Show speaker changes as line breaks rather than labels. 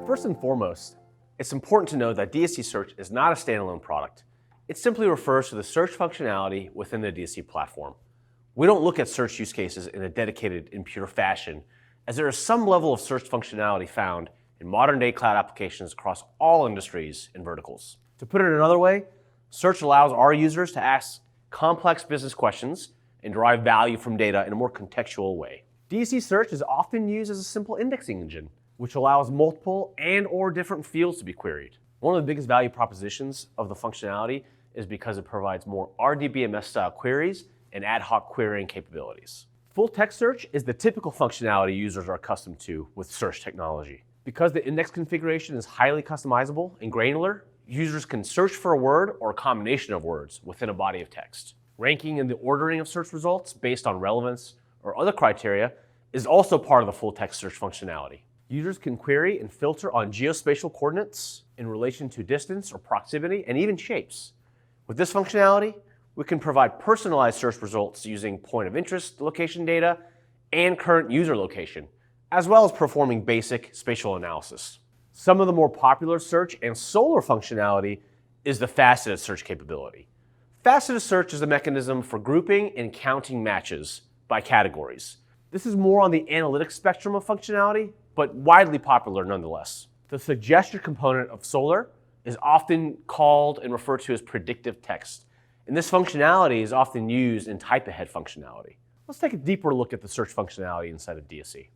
First and foremost, it's important to know that DSC Search is not a standalone product. It simply refers to the search functionality within the DSC platform. We don't look at search use cases in a dedicated and pure fashion, as there is some level of search functionality found in modern-day cloud applications across all industries and verticals. To put it another way, search allows our users to ask complex business questions and derive value from data in a more contextual way. DSC Search is often used as a simple indexing engine, which allows multiple and/or different fields to be queried. One of the biggest value propositions of the functionality is because it provides more RDBMS-style queries and ad hoc querying capabilities. Full text search is the typical functionality users are accustomed to with search technology. Because the index configuration is highly customizable and granular, users can search for a word or a combination of words within a body of text. Ranking and the ordering of search results based on relevance or other criteria is also part of the full text search functionality. Users can query and filter on geospatial coordinates in relation to distance or proximity and even shapes. With this functionality, we can provide personalized search results using point of interest location data and current user location, as well as performing basic spatial analysis. Some of the more popular search and Solr functionality is the faceted search capability. Faceted search is a mechanism for grouping and counting matches by categories. This is more on the analytics spectrum of functionality, but widely popular nonetheless. The suggestion component of Solr is often called and referred to as predictive text, and this functionality is often used in type-ahead functionality. Let's take a deeper look at the search functionality inside of DSC.